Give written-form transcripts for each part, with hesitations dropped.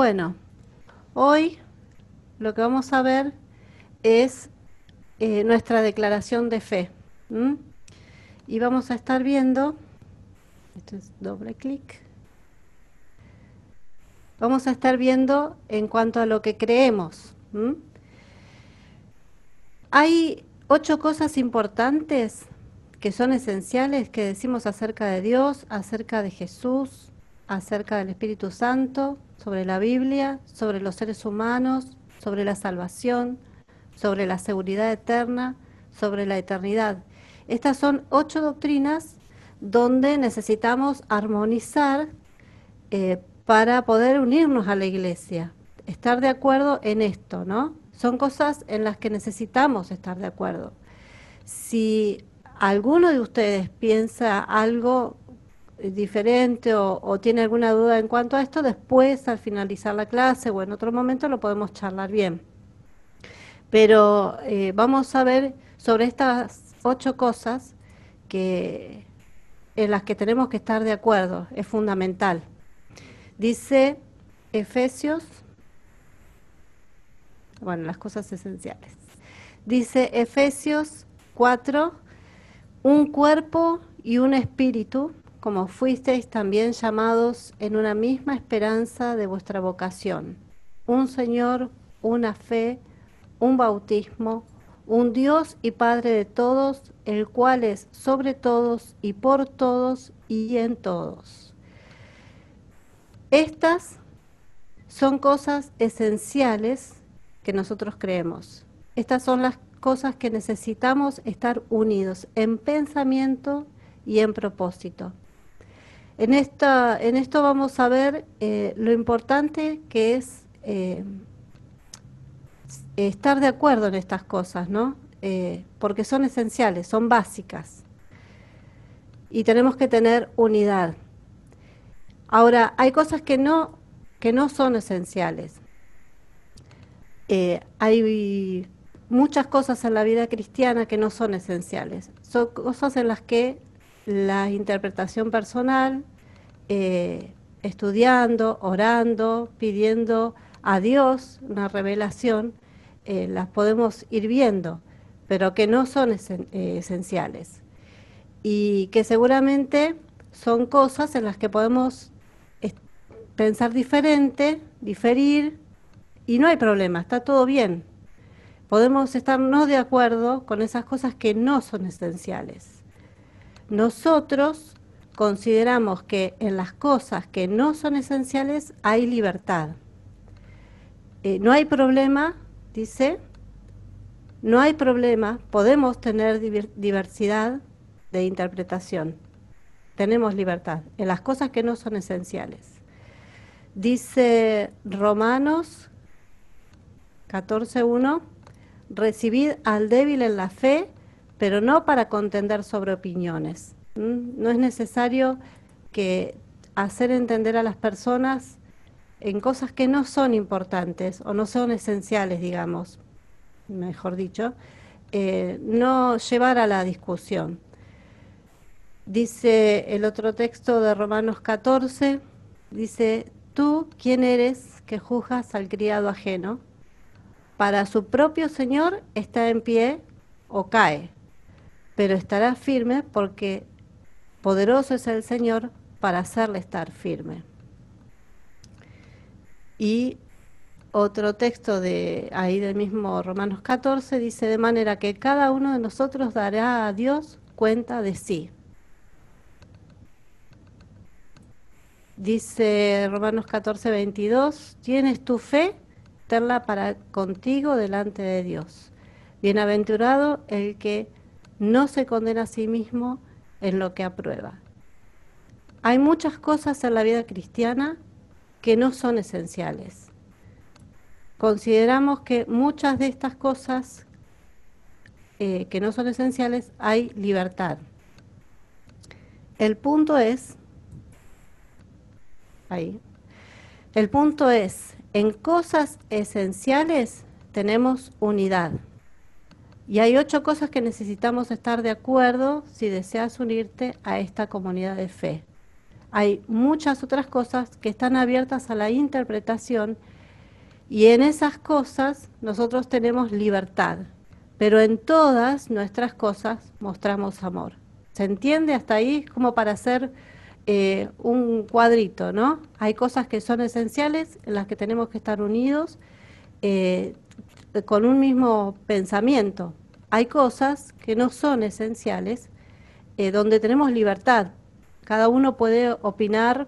Bueno, hoy lo que vamos a ver es nuestra declaración de fe. ¿M? Y vamos a estar viendo, esto es doble clic, vamos a estar viendo en cuanto a lo que creemos. ¿M? Hay 8 cosas importantes que son esenciales que decimos acerca de Dios, acerca de Jesús, acerca del Espíritu Santo, sobre la Biblia, sobre los seres humanos, sobre la salvación, sobre la seguridad eterna, sobre la eternidad. Estas son 8 doctrinas donde necesitamos armonizar para poder unirnos a la iglesia, estar de acuerdo en esto, ¿no? Son cosas en las que necesitamos estar de acuerdo. Si alguno de ustedes piensa algo diferente o tiene alguna duda en cuanto a esto, después al finalizar la clase o en otro momento lo podemos charlar bien. Pero vamos a ver sobre estas 8 cosas en las que tenemos que estar de acuerdo, es fundamental. Dice Efesios, bueno, las cosas esenciales. Dice Efesios 4, un cuerpo y un espíritu, como fuisteis también llamados en una misma esperanza de vuestra vocación. Un Señor, una fe, un bautismo, un Dios y Padre de todos, el cual es sobre todos y por todos y en todos. Estas son cosas esenciales que nosotros creemos. Estas son las cosas que necesitamos estar unidos en pensamiento y en propósito. En esto vamos a ver lo importante que es estar de acuerdo en estas cosas, ¿no? Porque son esenciales, son básicas. Y tenemos que tener unidad. Ahora, hay cosas que no son esenciales. Hay muchas cosas en la vida cristiana que no son esenciales. Son cosas en las que la interpretación personal, estudiando, orando, pidiendo a Dios una revelación, las podemos ir viendo, pero que no son esenciales. Y que seguramente son cosas en las que podemos pensar diferente, diferir, y no hay problema, está todo bien. Podemos estar no de acuerdo con esas cosas que no son esenciales. Nosotros consideramos que en las cosas que no son esenciales hay libertad. No hay problema, dice, no hay problema, podemos tener diversidad de interpretación. Tenemos libertad en las cosas que no son esenciales. Dice Romanos 14:1, recibid al débil en la fe, pero no para contender sobre opiniones. No es necesario que hacer entender a las personas en cosas que no son importantes o no son esenciales, digamos, mejor dicho, no llevar a la discusión. Dice el otro texto de Romanos 14, dice, ¿tú quién eres que juzgas al criado ajeno? Para su propio Señor está en pie o cae, pero estará firme porque poderoso es el Señor para hacerle estar firme. Y otro texto de ahí del mismo Romanos 14 dice, de manera que cada uno de nosotros dará a Dios cuenta de sí. Dice Romanos 14:22, tienes tu fe, tenla para contigo delante de Dios. Bienaventurado el que no se condena a sí mismo en lo que aprueba. Hay muchas cosas en la vida cristiana que no son esenciales. Consideramos que muchas de estas cosas que no son esenciales hay libertad. El punto es, en cosas esenciales tenemos unidad. Y hay 8 cosas que necesitamos estar de acuerdo si deseas unirte a esta comunidad de fe. Hay muchas otras cosas que están abiertas a la interpretación y en esas cosas nosotros tenemos libertad, pero en todas nuestras cosas mostramos amor. ¿Se entiende hasta ahí? Como para hacer un cuadrito, ¿no? Hay cosas que son esenciales, en las que tenemos que estar unidos eh, con un mismo pensamiento. Hay cosas que no son esenciales, donde tenemos libertad. Cada uno puede opinar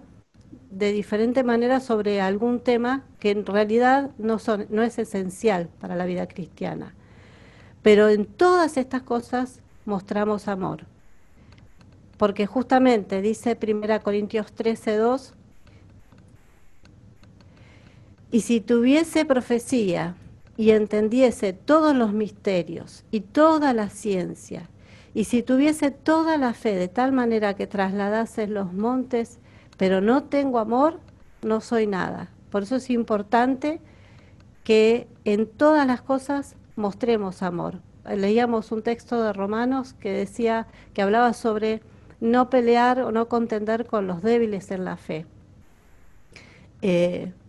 de diferente manera sobre algún tema que en realidad no es esencial para la vida cristiana. Pero en todas estas cosas mostramos amor. Porque justamente dice 1 Corintios 13:2, y si tuviese profecía y entendiese todos los misterios y toda la ciencia, y si tuviese toda la fe de tal manera que trasladase los montes, pero no tengo amor, no soy nada. Por eso es importante que en todas las cosas mostremos amor. Leíamos un texto de Romanos que decía, que hablaba sobre no pelear o no contender con los débiles en la fe.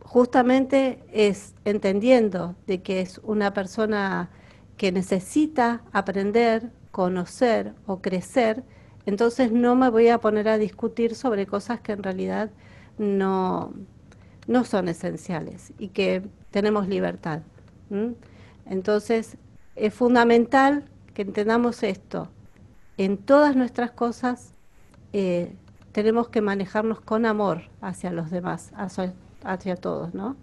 Justamente es entendiendo de que es una persona que necesita aprender, conocer o crecer, entonces no me voy a poner a discutir sobre cosas que en realidad no, no son esenciales y que tenemos libertad. ¿Mm? Entonces es fundamental que entendamos esto. En todas nuestras cosas eh, tenemos que manejarnos con amor hacia los demás, hacia todos, ¿no?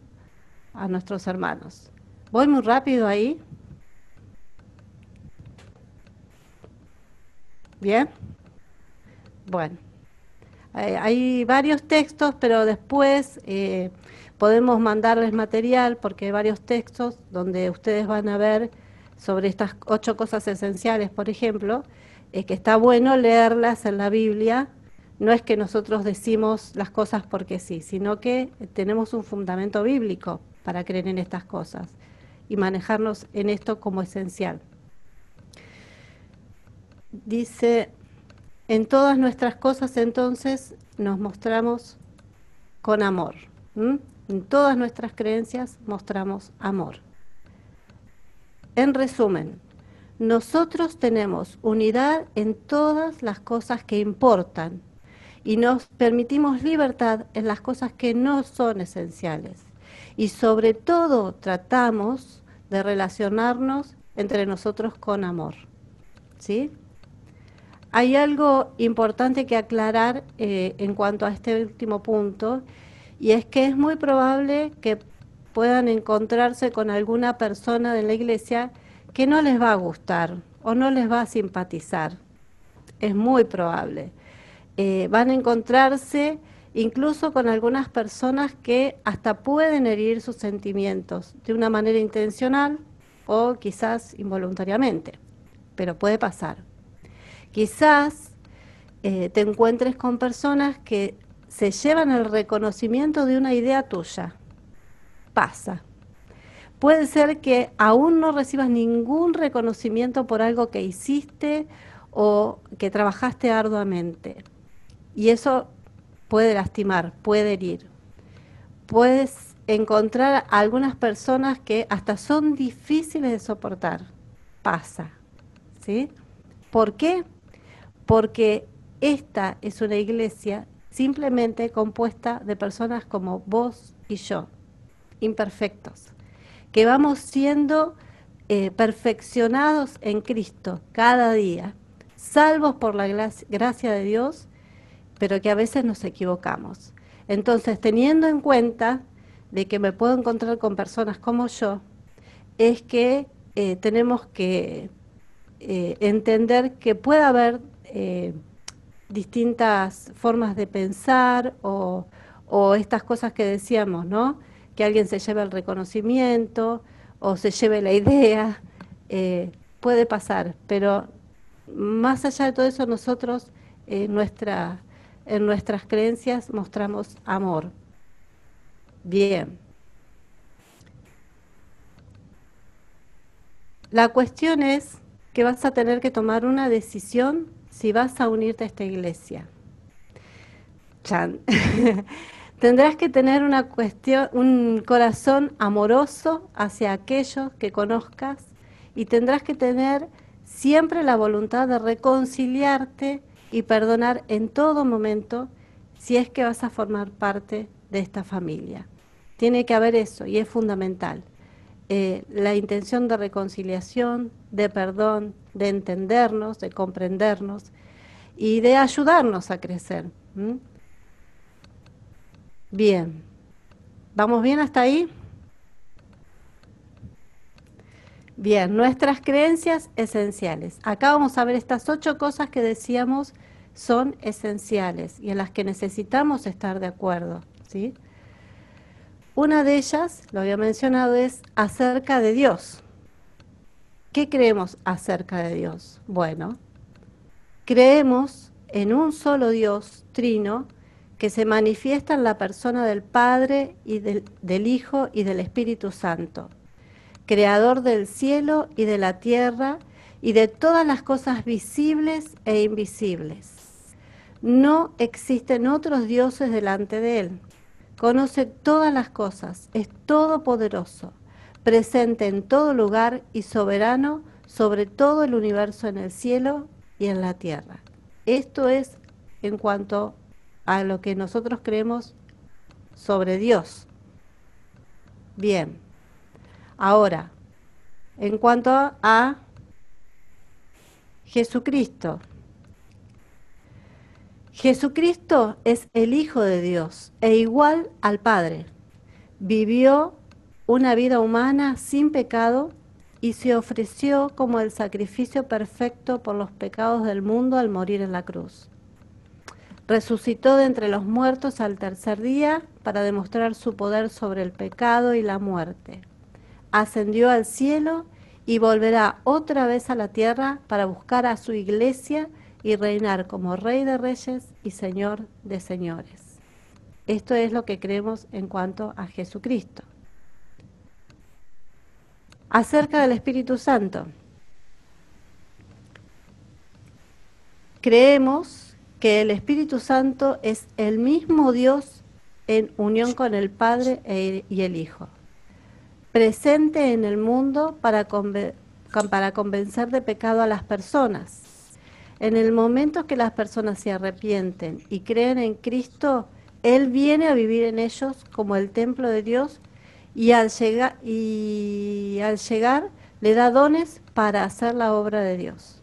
A nuestros hermanos. ¿Voy muy rápido ahí? ¿Bien? Bueno, hay varios textos, pero después podemos mandarles material porque hay varios textos donde ustedes van a ver sobre estas 8 cosas esenciales, por ejemplo, que está bueno leerlas en la Biblia. No es que nosotros decimos las cosas porque sí, sino que tenemos un fundamento bíblico para creer en estas cosas y manejarnos en esto como esencial. Dice, en todas nuestras cosas entonces nos mostramos con amor. ¿M? En todas nuestras creencias mostramos amor. En resumen, nosotros tenemos unidad en todas las cosas que importan y nos permitimos libertad en las cosas que no son esenciales. Y sobre todo tratamos de relacionarnos entre nosotros con amor. ¿Sí? Hay algo importante que aclarar en cuanto a este último punto, y es que es muy probable que puedan encontrarse con alguna persona de la iglesia que no les va a gustar o no les va a simpatizar. Es muy probable. Van a encontrarse incluso con algunas personas que hasta pueden herir sus sentimientos de una manera intencional o quizás involuntariamente, pero puede pasar. Quizás te encuentres con personas que se llevan el reconocimiento de una idea tuya. Pasa. Puede ser que aún no recibas ningún reconocimiento por algo que hiciste o que trabajaste arduamente. Y eso puede lastimar, puede herir. Puedes encontrar a algunas personas que hasta son difíciles de soportar. Pasa. ¿Sí? ¿Por qué? Porque esta es una iglesia simplemente compuesta de personas como vos y yo, imperfectos, que vamos siendo perfeccionados en Cristo cada día, salvos por la gracia de Dios, pero que a veces nos equivocamos. Entonces, teniendo en cuenta de que me puedo encontrar con personas como yo, es que tenemos que entender que puede haber distintas formas de pensar o estas cosas que decíamos, ¿no? Que alguien se lleve el reconocimiento o se lleve la idea, puede pasar, pero más allá de todo eso nosotros en nuestras creencias mostramos amor. Bien. La cuestión es que vas a tener que tomar una decisión si vas a unirte a esta iglesia. Chan. Tendrás que tener un corazón amoroso hacia aquellos que conozcas y tendrás que tener siempre la voluntad de reconciliarte y perdonar en todo momento si es que vas a formar parte de esta familia. Tiene que haber eso y es fundamental. La intención de reconciliación, de perdón, de entendernos, de comprendernos y de ayudarnos a crecer. ¿Mm? Bien, ¿vamos bien hasta ahí? Bien, nuestras creencias esenciales. Acá vamos a ver estas 8 cosas que decíamos son esenciales y en las que necesitamos estar de acuerdo, ¿sí? Una de ellas, lo había mencionado, es acerca de Dios. ¿Qué creemos acerca de Dios? Bueno, creemos en un solo Dios, trino, que se manifiesta en la persona del Padre y del Hijo y del Espíritu Santo, creador del cielo y de la tierra y de todas las cosas visibles e invisibles. No existen otros dioses delante de Él. Conoce todas las cosas, es todopoderoso, presente en todo lugar y soberano sobre todo el universo en el cielo y en la tierra. Esto es en cuanto a lo que nosotros creemos sobre Dios. Bien, ahora, en cuanto a Jesucristo. Jesucristo es el Hijo de Dios e igual al Padre. Vivió una vida humana sin pecado y se ofreció como el sacrificio perfecto por los pecados del mundo al morir en la cruz. Resucitó de entre los muertos al tercer día para demostrar su poder sobre el pecado y la muerte. Ascendió al cielo y volverá otra vez a la tierra para buscar a su iglesia y reinar como Rey de Reyes y Señor de Señores. Esto es lo que creemos en cuanto a Jesucristo. Acerca del Espíritu Santo. Creemos que el Espíritu Santo es el mismo Dios en unión con el Padre y el Hijo, presente en el mundo para convencer de pecado a las personas. En el momento que las personas se arrepienten y creen en Cristo, Él viene a vivir en ellos como el templo de Dios y al llegar le da dones para hacer la obra de Dios.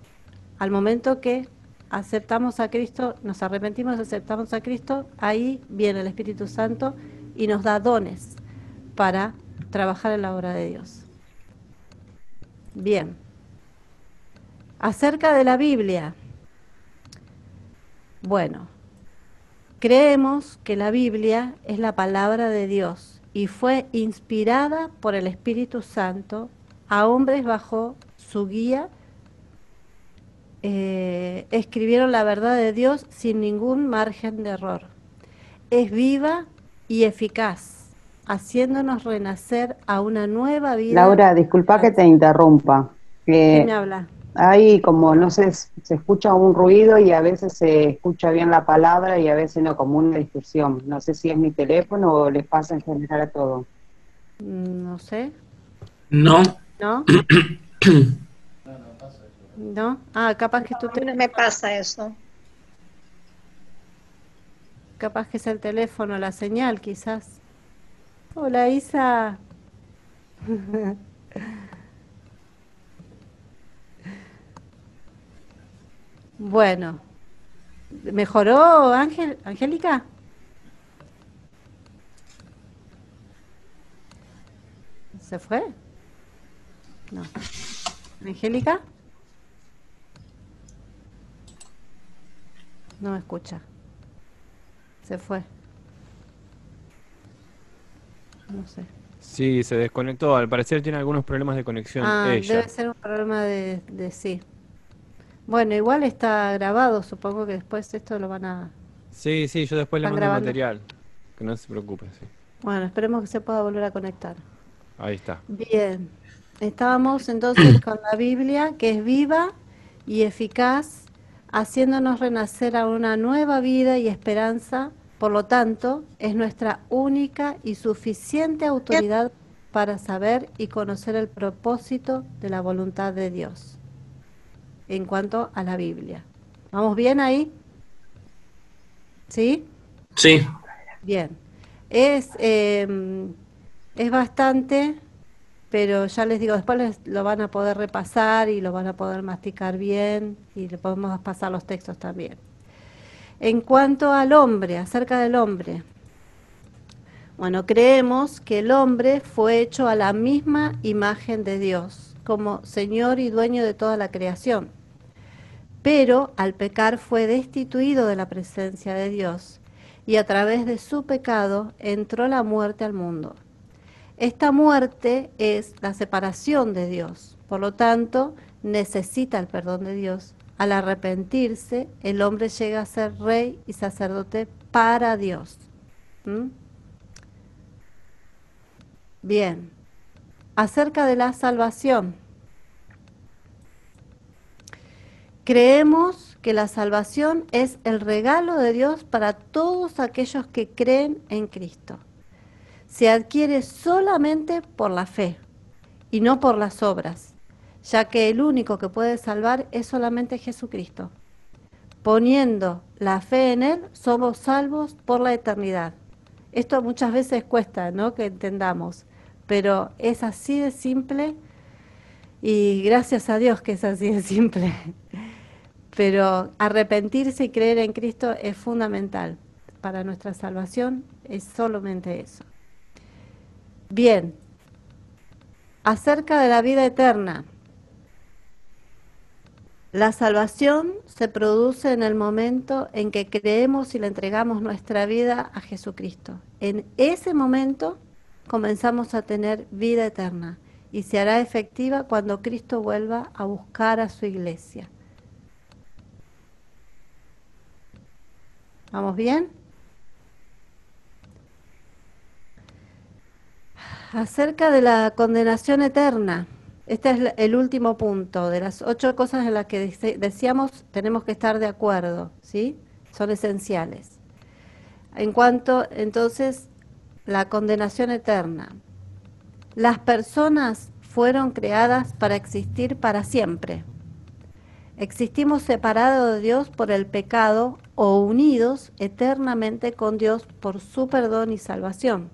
Al momento que aceptamos a Cristo, nos arrepentimos, aceptamos a Cristo, ahí viene el Espíritu Santo y nos da dones para trabajar en la obra de Dios. Bien. Acerca de la Biblia. Bueno, creemos que la Biblia es la palabra de Dios y fue inspirada por el Espíritu Santo a hombres bajo su guía. Escribieron la verdad de Dios sin ningún margen de error. Es viva y eficaz, haciéndonos renacer a una nueva vida. Laura, disculpa que te interrumpa. ¿Quién me habla? Hay como, no sé, se escucha un ruido y a veces se escucha bien la palabra y a veces no, como una distorsión. No sé si es mi teléfono o les pasa en general a todo. No sé. No. ¿No? ¿No? Ah, capaz que tú A mí no me pasa eso. Capaz que es el teléfono, la señal, quizás. Hola, Isa. Bueno, ¿mejoró Angélica? ¿Se fue? No. ¿Angélica? No me escucha. Se fue. No sé. Sí, se desconectó. Al parecer tiene algunos problemas de conexión ella. Debe ser un problema de sí. Bueno, igual está grabado. Supongo que después esto lo van a... Sí, yo después le Están mando el grabando. material. Que no se preocupe, sí. Bueno, esperemos que se pueda volver a conectar. Ahí está. Bien. Estábamos entonces con la Biblia, que es viva y eficaz, haciéndonos renacer a una nueva vida y esperanza Por lo tanto, es nuestra única y suficiente autoridad para saber y conocer el propósito de la voluntad de Dios en cuanto a la Biblia. ¿Vamos bien ahí? ¿Sí? Sí. Bien. Es bastante, pero ya les digo, después lo van a poder repasar y lo van a poder masticar bien y le podemos pasar los textos también. En cuanto al hombre, acerca del hombre, bueno, creemos que el hombre fue hecho a la misma imagen de Dios, como Señor y dueño de toda la creación. Pero al pecar fue destituido de la presencia de Dios, y a través de su pecado entró la muerte al mundo. Esta muerte es la separación de Dios, por lo tanto, necesita el perdón de Dios. Al arrepentirse, el hombre llega a ser rey y sacerdote para Dios. ¿Mm? Bien, acerca de la salvación. Creemos que la salvación es el regalo de Dios para todos aquellos que creen en Cristo. Se adquiere solamente por la fe y no por las obras, ya que el único que puede salvar es solamente Jesucristo. Poniendo la fe en Él, somos salvos por la eternidad. Esto muchas veces cuesta, ¿no?, que entendamos, pero es así de simple y gracias a Dios que es así de simple. Pero arrepentirse y creer en Cristo es fundamental para nuestra salvación, es solamente eso. Bien, acerca de la vida eterna. La salvación se produce en el momento en que creemos y le entregamos nuestra vida a Jesucristo. En ese momento comenzamos a tener vida eterna y se hará efectiva cuando Cristo vuelva a buscar a su iglesia. ¿Vamos bien? Acerca de la condenación eterna. Este es el último punto. De las 8 cosas en las que decíamos tenemos que estar de acuerdo, ¿sí? Son esenciales. En cuanto, entonces, la condenación eterna. Las personas fueron creadas para existir para siempre. Existimos separados de Dios por el pecado o unidos eternamente con Dios por su perdón y salvación.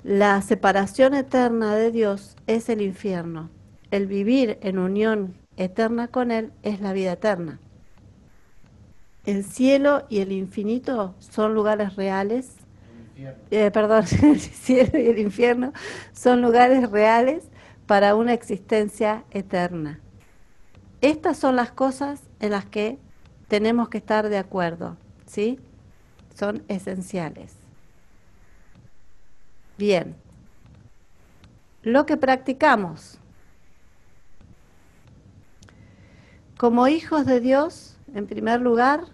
La separación eterna de Dios es el infierno. El vivir en unión eterna con Él es la vida eterna. El cielo y el infinito son lugares reales. El cielo y el infierno son lugares reales para una existencia eterna. Estas son las cosas en las que tenemos que estar de acuerdo, ¿sí? Son esenciales. Bien, lo que practicamos. Como hijos de Dios, en primer lugar,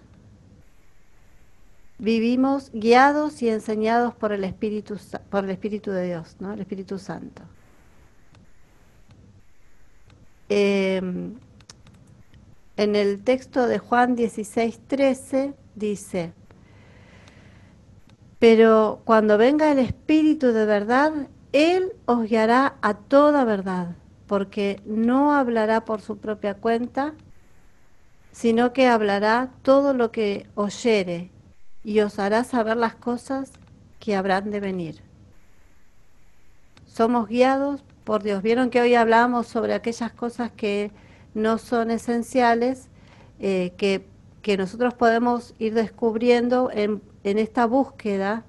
vivimos guiados y enseñados por el Espíritu de Dios, ¿no? El Espíritu Santo. En el texto de Juan 16:13 dice: pero cuando venga el Espíritu de verdad, Él os guiará a toda verdad, porque no hablará por su propia cuenta, sino que hablará todo lo que oyere y os hará saber las cosas que habrán de venir. Somos guiados por Dios. Vieron que hoy hablábamos sobre aquellas cosas que no son esenciales, que nosotros podemos ir descubriendo en esta búsqueda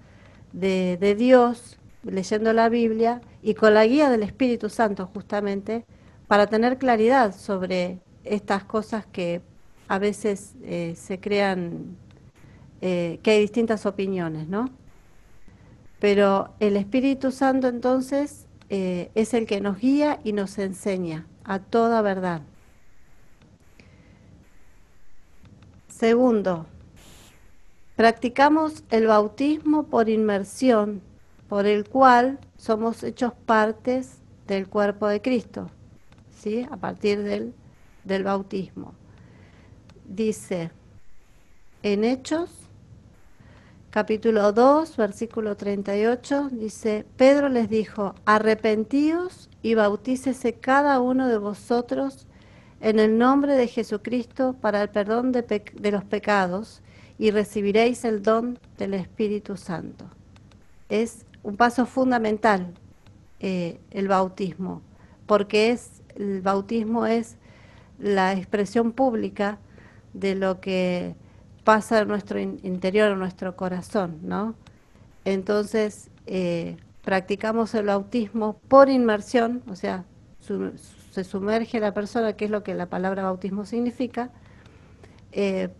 de Dios, leyendo la Biblia y con la guía del Espíritu Santo justamente, para tener claridad sobre estas cosas que a veces se crean, que hay distintas opiniones, ¿no? Pero el Espíritu Santo entonces es el que nos guía y nos enseña a toda verdad. Segundo, practicamos el bautismo por inmersión, por el cual somos hechos partes del cuerpo de Cristo, ¿sí? A partir del bautismo. Dice en Hechos capítulo 2, versículo 38, dice, Pedro les dijo, arrepentíos y bautícese cada uno de vosotros en el nombre de Jesucristo para el perdón de los pecados y recibiréis el don del Espíritu Santo. Es un paso fundamental el bautismo, porque el bautismo es la expresión pública de lo que pasa en nuestro interior, en nuestro corazón, ¿no? Entonces, practicamos el bautismo por inmersión, o sea, se sumerge la persona, que es lo que la palabra bautismo significa,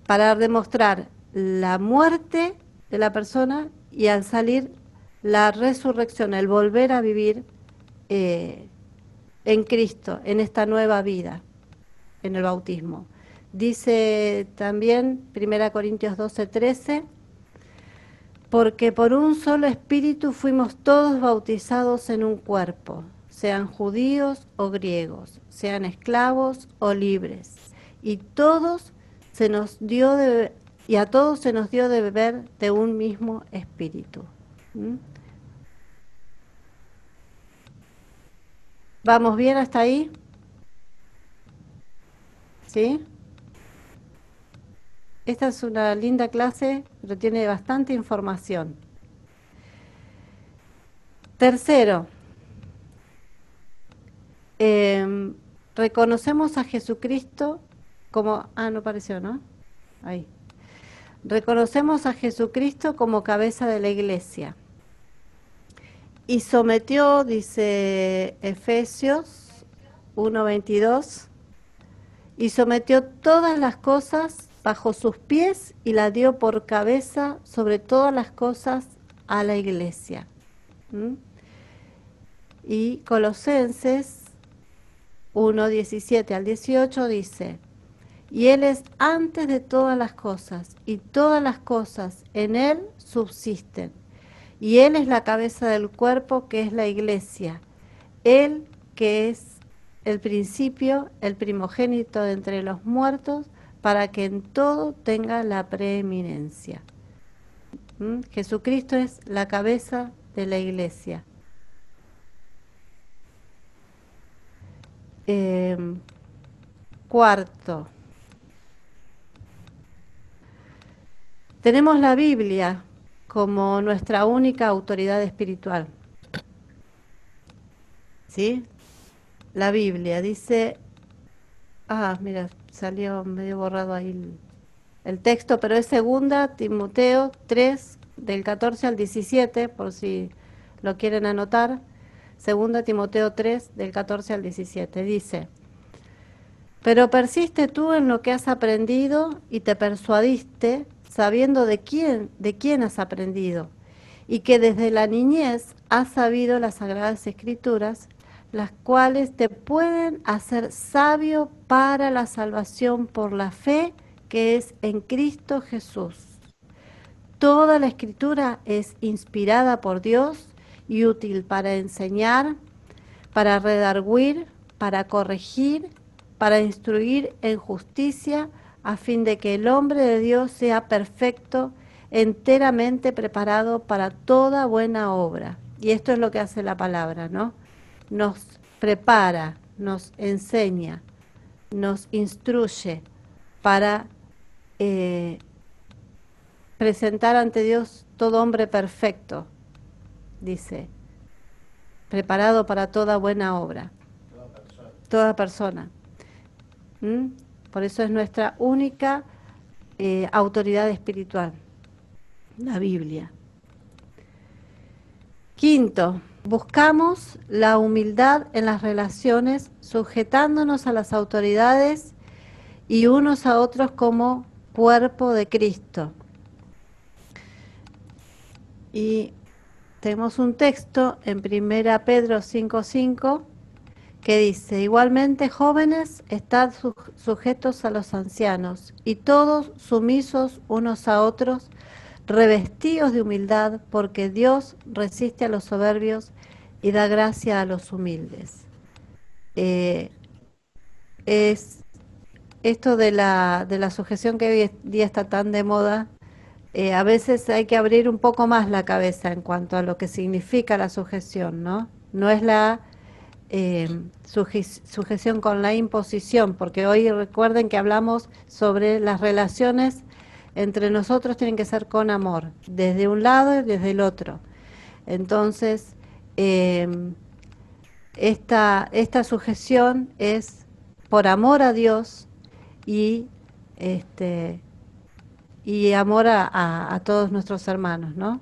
para demostrar la muerte de la persona y al salir la resurrección, el volver a vivir en Cristo, en esta nueva vida, en el bautismo. Dice también 1 Corintios 12:13, porque por un solo espíritu fuimos todos bautizados en un cuerpo, sean judíos o griegos, sean esclavos o libres, y a todos se nos dio de beber de un mismo espíritu. ¿Mm? ¿Vamos bien hasta ahí? ¿Sí? Esta es una linda clase, pero tiene bastante información. Tercero, reconocemos a Jesucristo como... no apareció, ¿no? Ahí. Reconocemos a Jesucristo como cabeza de la iglesia. Y sometió, dice Efesios 1:22, y sometió todas las cosas bajo sus pies y la dio por cabeza sobre todas las cosas a la iglesia. ¿Mm? Y Colosenses 1:17 al 18 dice, y Él es antes de todas las cosas, y todas las cosas en Él subsisten. Y Él es la cabeza del cuerpo, que es la iglesia. Él que es el principio, el primogénito de entre los muertos, para que en todo tenga la preeminencia. Jesucristo es la cabeza de la iglesia. Cuarto, tenemos la Biblia como nuestra única autoridad espiritual. ¿Sí? La Biblia dice... mira, salió medio borrado ahí el texto, pero es 2 Timoteo 3, del 14 al 17, por si lo quieren anotar. 2 Timoteo 3, del 14 al 17, dice, pero persiste tú en lo que has aprendido y te persuadiste, sabiendo de quién has aprendido, y que desde la niñez has sabido las Sagradas Escrituras, las cuales te pueden hacer sabio para la salvación por la fe que es en Cristo Jesús. Toda la Escritura es inspirada por Dios y útil para enseñar, para redarguir, para corregir, para instruir en justicia, a fin de que el hombre de Dios sea perfecto, enteramente preparado para toda buena obra. Y esto es lo que hace la palabra, ¿no? Nos prepara, nos enseña, nos instruye para presentar ante Dios todo hombre perfecto, dice, preparado para toda buena obra. Toda persona. Por eso es nuestra única autoridad espiritual, la Biblia. Quinto, buscamos la humildad en las relaciones, sujetándonos a las autoridades y unos a otros como cuerpo de Cristo. Y tenemos un texto en 1 Pedro 5:5 que dice, igualmente jóvenes, estad sujetos a los ancianos y todos sumisos unos a otros, revestidos de humildad, porque Dios resiste a los soberbios y da gracia a los humildes. Es esto de la sujeción que hoy día está tan de moda, A veces hay que abrir un poco más la cabeza en cuanto a lo que significa la sujeción, ¿no? No es la sujeción con la imposición, porque hoy recuerden que hablamos sobre las relaciones entre nosotros tienen que ser con amor, desde un lado y desde el otro. Entonces, esta sujeción es por amor a Dios y este y amor a todos nuestros hermanos, ¿no?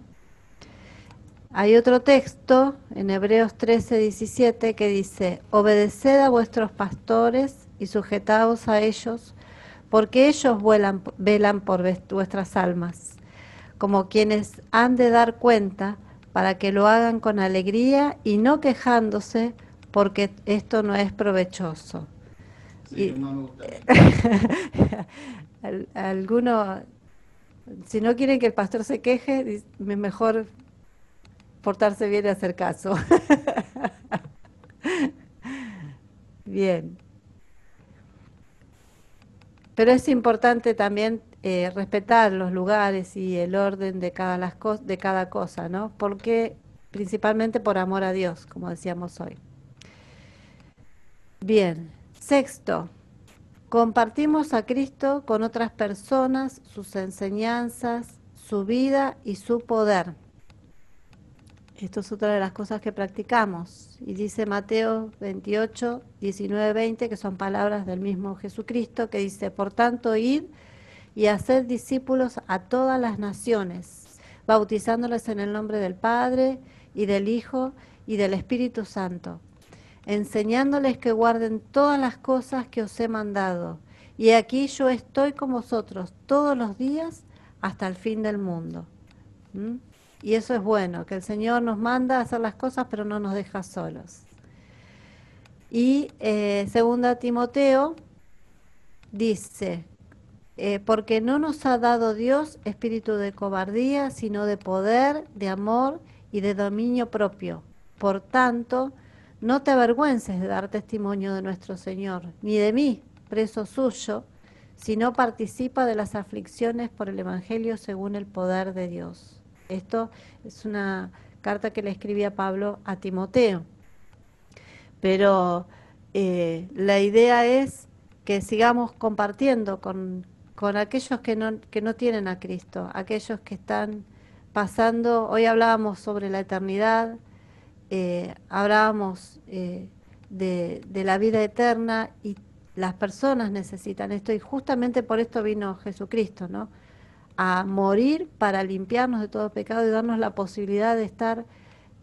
Hay otro texto en Hebreos 13:17 que dice: obedeced a vuestros pastores y sujetaos a ellos, porque ellos velan por vuestras almas, como quienes han de dar cuenta, para que lo hagan con alegría y no quejándose, porque esto no es provechoso. Sí, no me gusta. Algunos, si no quieren que el pastor se queje, mejor portarse bien y hacer caso. Bien. Pero es importante también respetar los lugares y el orden de cada cosa, ¿no? Porque principalmente por amor a Dios, como decíamos hoy. Bien. Sexto, compartimos a Cristo con otras personas, sus enseñanzas, su vida y su poder. Esto es otra de las cosas que practicamos. Y dice Mateo 28, 19, 20, que son palabras del mismo Jesucristo, que dice: por tanto, id y haced discípulos a todas las naciones, bautizándoles en el nombre del Padre, y del Hijo, y del Espíritu Santo, enseñándoles que guarden todas las cosas que os he mandado. Y aquí yo estoy con vosotros todos los días hasta el fin del mundo. ¿Mm? Y eso es bueno, que el Señor nos manda a hacer las cosas, pero no nos deja solos. Y segunda Timoteo dice: porque no nos ha dado Dios espíritu de cobardía, sino de poder, de amor y de dominio propio. Por tanto, no te avergüences de dar testimonio de nuestro Señor, ni de mí, preso suyo, sino participa de las aflicciones por el Evangelio según el poder de Dios. Esto es una carta que le escribía Pablo a Timoteo. Pero la idea es que sigamos compartiendo con aquellos que no tienen a Cristo, aquellos que están pasando. Hoy hablábamos sobre la eternidad, hablábamos de la vida eterna, y las personas necesitan esto, y justamente por esto vino Jesucristo, ¿no? A morir para limpiarnos de todo pecado y darnos la posibilidad de estar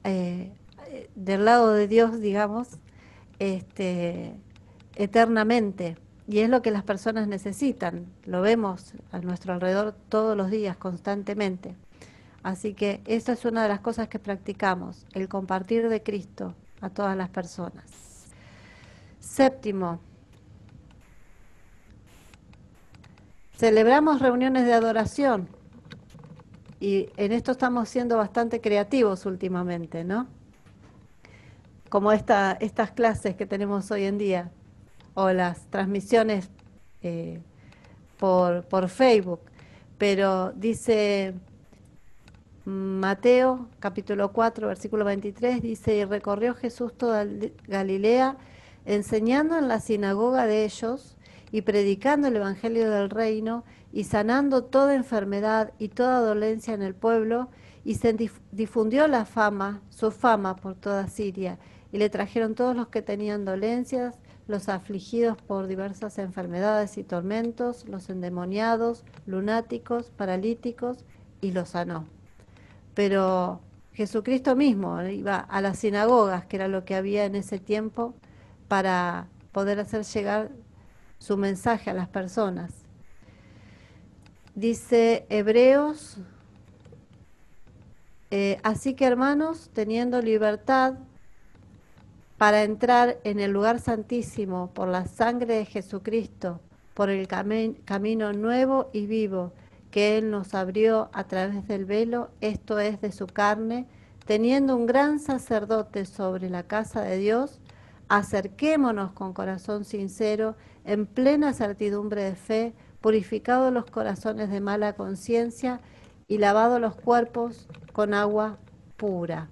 del lado de Dios, digamos, eternamente. Y es lo que las personas necesitan, lo vemos a nuestro alrededor todos los días, constantemente. Así que esa es una de las cosas que practicamos, el compartir de Cristo a todas las personas. Séptimo, celebramos reuniones de adoración, y en esto estamos siendo bastante creativos últimamente, ¿no? Como estas clases que tenemos hoy en día, o las transmisiones por Facebook. Pero dice Mateo capítulo 4, versículo 23, dice: y recorrió Jesús toda Galilea, enseñando en la sinagoga de ellos y predicando el evangelio del reino y sanando toda enfermedad y toda dolencia en el pueblo, y se difundió su fama por toda Siria, y le trajeron todos los que tenían dolencias, los afligidos por diversas enfermedades y tormentos, los endemoniados, lunáticos, paralíticos, y los sanó. Pero Jesucristo mismo iba a las sinagogas, que era lo que había en ese tiempo, para poder hacer llegar su mensaje a las personas. Dice Hebreos: así que, hermanos, teniendo libertad para entrar en el lugar santísimo por la sangre de Jesucristo, por el camino nuevo y vivo que Él nos abrió a través del velo, esto es, de su carne, teniendo un gran sacerdote sobre la casa de Dios, acerquémonos con corazón sincero, en plena certidumbre de fe, purificados los corazones de mala conciencia y lavado los cuerpos con agua pura.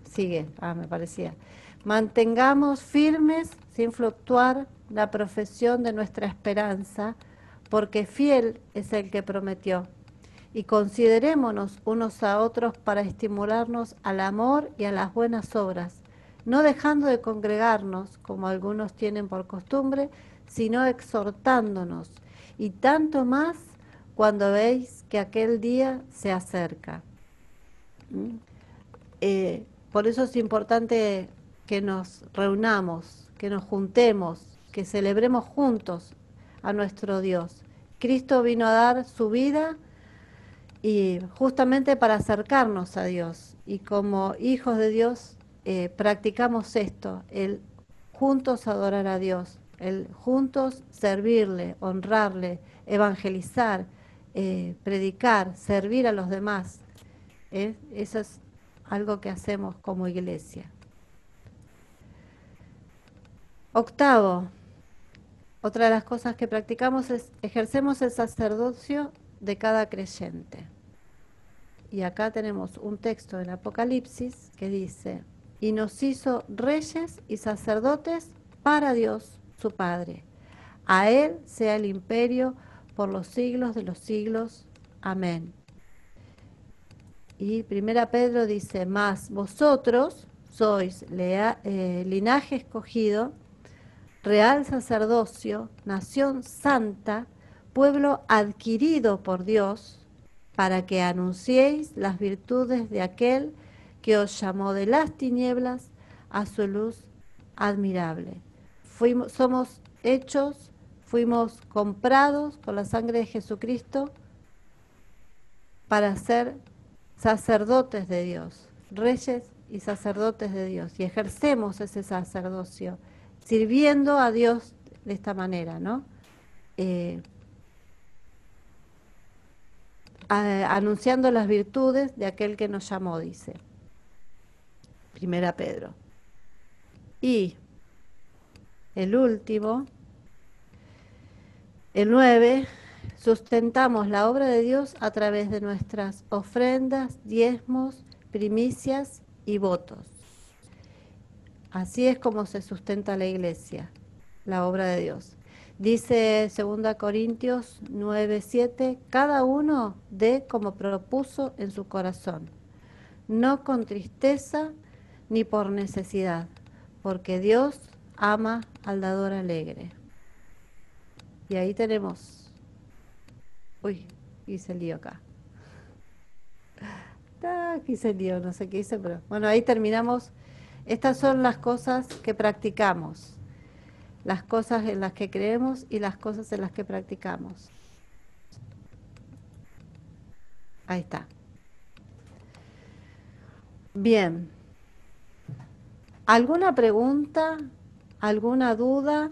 Sigue, me parecía. Mantengamos firmes, sin fluctuar, la profesión de nuestra esperanza, porque fiel es el que prometió. Y considerémonos unos a otros para estimularnos al amor y a las buenas obras, no dejando de congregarnos, como algunos tienen por costumbre, sino exhortándonos, y tanto más cuando veis que aquel día se acerca. Por eso es importante que nos reunamos, que nos juntemos, que celebremos juntos a nuestro Dios. Cristo vino a dar su vida y justamente para acercarnos a Dios. Y como hijos de Dios practicamos esto, el juntos adorar a Dios, el juntos servirle, honrarle, evangelizar, predicar, servir a los demás. Eso es algo que hacemos como iglesia. Octavo, otra de las cosas que practicamos es ejercemos el sacerdocio de cada creyente. Y acá tenemos un texto en Apocalipsis que dice: y nos hizo reyes y sacerdotes para Dios, su Padre. A Él sea el imperio por los siglos de los siglos. Amén. Y 1 Pedro dice: mas vosotros sois linaje escogido, real sacerdocio, nación santa, pueblo adquirido por Dios, para que anunciéis las virtudes de aquel que os llamó de las tinieblas a su luz admirable. Somos hechos, fuimos comprados por la sangre de Jesucristo para ser sacerdotes de Dios, reyes y sacerdotes de Dios, y ejercemos ese sacerdocio, sirviendo a Dios de esta manera, ¿no? Anunciando las virtudes de aquel que nos llamó, dice 1 Pedro. Y el último, el 9, sustentamos la obra de Dios a través de nuestras ofrendas, diezmos, primicias y votos. Así es como se sustenta la iglesia, la obra de Dios. Dice 2 Corintios 9:7, cada uno dé como propuso en su corazón, no con tristeza ni por necesidad, porque Dios ama al dador alegre. Y ahí tenemos, hice el lío acá. Hice el lío, no sé qué hice, pero bueno, ahí terminamos. Estas son las cosas que practicamos. Las cosas en las que creemos y las cosas en las que practicamos. Ahí está. Bien. ¿Alguna pregunta? ¿Alguna duda?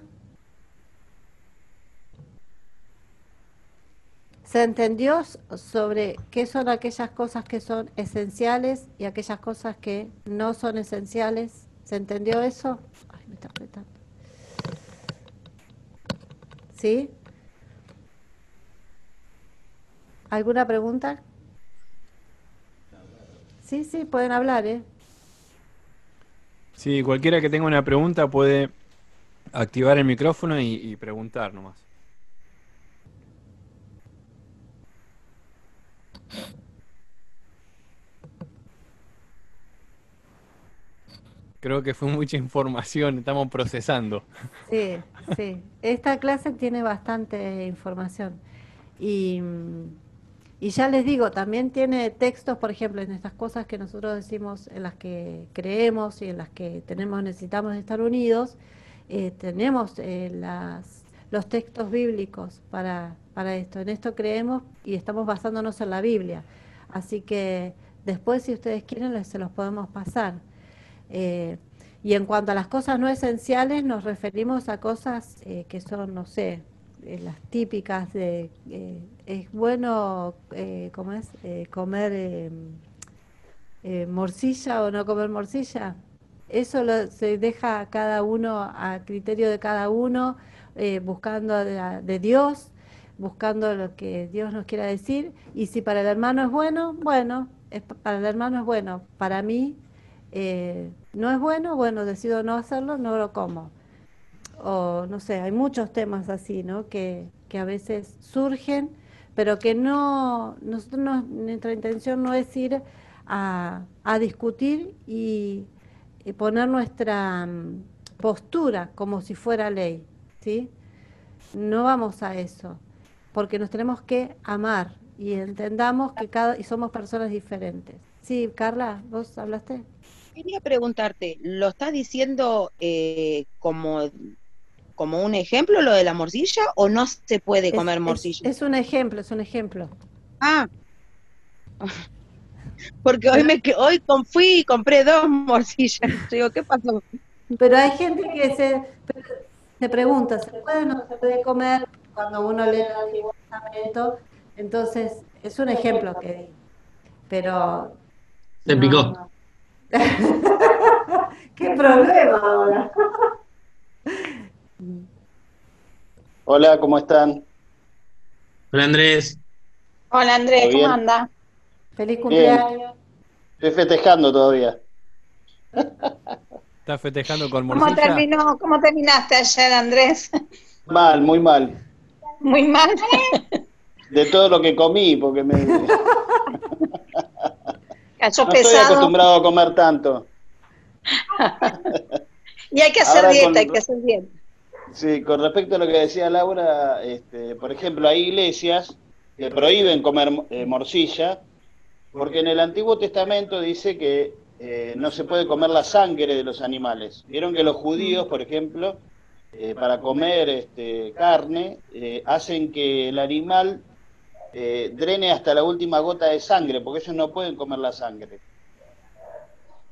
¿Se entendió sobre qué son aquellas cosas que son esenciales y aquellas cosas que no son esenciales? ¿Se entendió eso? Ay, me está apretando. ¿Sí? ¿Alguna pregunta? Sí, pueden hablar, ¿eh? Sí, cualquiera que tenga una pregunta puede activar el micrófono y preguntar nomás. Creo que fue mucha información, estamos procesando. Sí. Esta clase tiene bastante información. Y ya les digo, también tiene textos, por ejemplo, en estas cosas que nosotros decimos, en las que creemos y en las que necesitamos estar unidos, tenemos los textos bíblicos para esto. En esto creemos y estamos basándonos en la Biblia. Así que después, si ustedes quieren, se los podemos pasar. Y en cuanto a las cosas no esenciales, nos referimos a cosas que son, no sé, las típicas de es bueno comer morcilla o no comer morcilla. Eso se deja a cada uno, a criterio de cada uno, buscando de Dios. buscando lo que Dios nos quiera decir, y si para el hermano es bueno, bueno, para el hermano es bueno, para mí no es bueno, bueno, decido no hacerlo, no lo como. O no sé, hay muchos temas así, ¿no? Que a veces surgen, pero que no, nosotros nuestra intención no es ir a discutir y poner nuestra postura como si fuera ley, ¿sí? No vamos a eso, porque nos tenemos que amar y entendamos que y somos personas diferentes. Sí, Carla, ¿vos hablaste? Quería preguntarte, ¿lo estás diciendo como un ejemplo lo de la morcilla o no se puede comer morcilla? Es un ejemplo, es un ejemplo. Ah, porque hoy fui y compré 2 morcillas. Digo, ¿qué pasó? Pero hay gente que se pregunta, ¿se puede o no se puede comer cuando uno lee el Antiguo Testamento? Entonces, es un ejemplo que di, pero Se picó. no. ¿Qué problema ahora? Hola, ¿cómo están? Hola Andrés. Hola Andrés, ¿Todo ¿cómo bien? anda? Feliz Bien, cumpleaños. estoy festejando todavía. ¿Estás festejando con ¿Cómo morcilla? cómo terminaste ayer, Andrés? Mal, muy mal. Muy mal. De todo lo que comí, porque no Cayó estoy pesado. acostumbrado a comer tanto. Y hay que hacer Ahora dieta, hay que hacer dieta. Sí, con respecto a lo que decía Laura, por ejemplo, hay iglesias que prohíben comer morcilla, porque en el Antiguo Testamento dice que no se puede comer la sangre de los animales. Vieron que los judíos, por ejemplo, para comer carne, hacen que el animal drene hasta la última gota de sangre, porque ellos no pueden comer la sangre.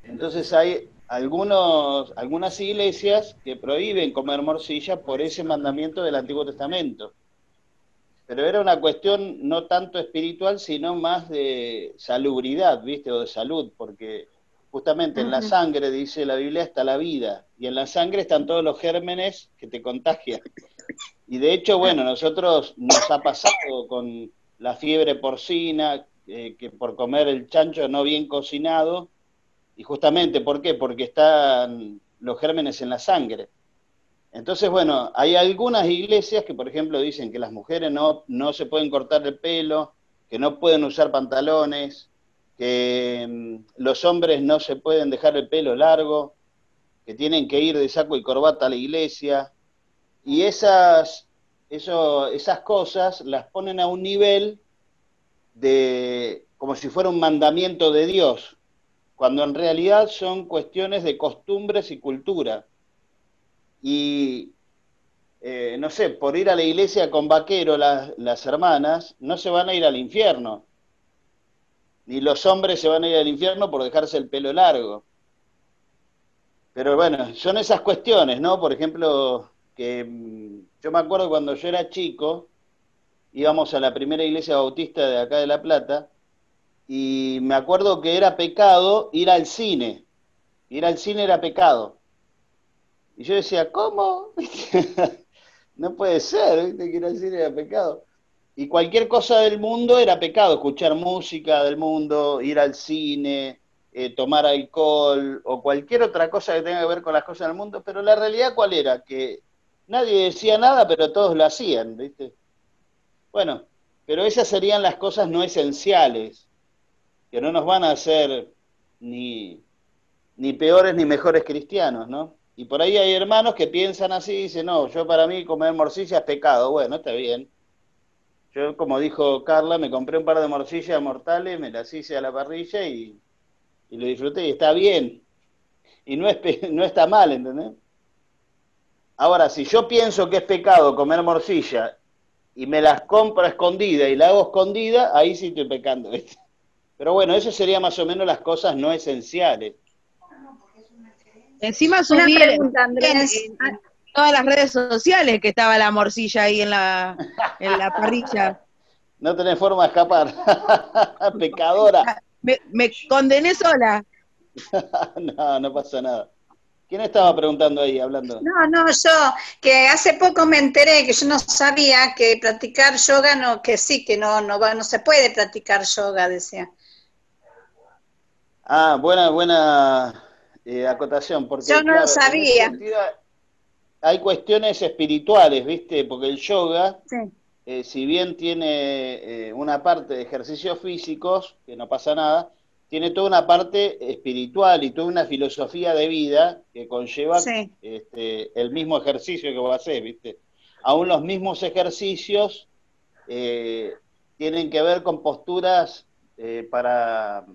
Entonces hay algunas iglesias que prohíben comer morcilla por ese mandamiento del Antiguo Testamento. Pero era una cuestión no tanto espiritual, sino más de salubridad, ¿viste? O de salud, porque justamente en la sangre, dice la Biblia, está la vida, y en la sangre están todos los gérmenes que te contagian. Y de hecho, bueno, nosotros nos ha pasado con la fiebre porcina, que por comer el chancho no bien cocinado, y justamente, ¿por qué? Porque están los gérmenes en la sangre. Entonces, bueno, hay algunas iglesias que, por ejemplo, dicen que las mujeres no se pueden cortar el pelo, que no pueden usar pantalones, que los hombres no se pueden dejar el pelo largo, que tienen que ir de saco y corbata a la iglesia, y esas cosas las ponen a un nivel de como si fuera un mandamiento de Dios, cuando en realidad son cuestiones de costumbres y cultura. Y, no sé, por ir a la iglesia con vaquero las hermanas, no se van a ir al infierno, ni los hombres se van a ir al infierno por dejarse el pelo largo. Pero bueno, son esas cuestiones, ¿no? Por ejemplo, que yo me acuerdo cuando yo era chico, íbamos a la primera iglesia bautista de acá de La Plata, y me acuerdo que era pecado ir al cine. Ir al cine era pecado. Y yo decía, ¿cómo? No puede ser, ¿viste? Que ir al cine era pecado. Y cualquier cosa del mundo era pecado, escuchar música del mundo, ir al cine, tomar alcohol o cualquier otra cosa que tenga que ver con las cosas del mundo, pero la realidad ¿cuál era? Que nadie decía nada, pero todos lo hacían, ¿viste? Bueno, pero esas serían las cosas no esenciales, que no nos van a hacer ni peores ni mejores cristianos, ¿no? Y por ahí hay hermanos que piensan así y dicen, no, yo para mí comer morcilla es pecado. Bueno, está bien. Yo, como dijo Carla, me compré un par de morcillas mortales, me las hice a la parrilla y lo disfruté y está bien. Y no está mal, ¿entendés? Ahora, si yo pienso que es pecado comer morcilla y me las compro a escondida y la hago escondida, ahí sí estoy pecando, ¿viste? Pero bueno, eso serían más o menos las cosas no esenciales. Encima Una subí pregunta, Andrés. en todas las redes sociales que estaba la morcilla ahí en la parrilla. No tenés forma de escapar. Pecadora. Me condené sola. No, no pasa nada. ¿Quién estaba preguntando ahí, hablando? No, yo, que hace poco me enteré que yo no sabía que practicar yoga, no, que sí, que no se puede practicar yoga, decía. Ah, buena acotación, Yo porque no lo claro, en ese sabía. sentido hay cuestiones espirituales, ¿viste? Porque el yoga, Sí, si bien tiene una parte de ejercicios físicos, que no pasa nada, tiene toda una parte espiritual y toda una filosofía de vida que conlleva sí. el mismo ejercicio que vos hacés, ¿viste? Aún los mismos ejercicios eh, tienen que ver con posturas para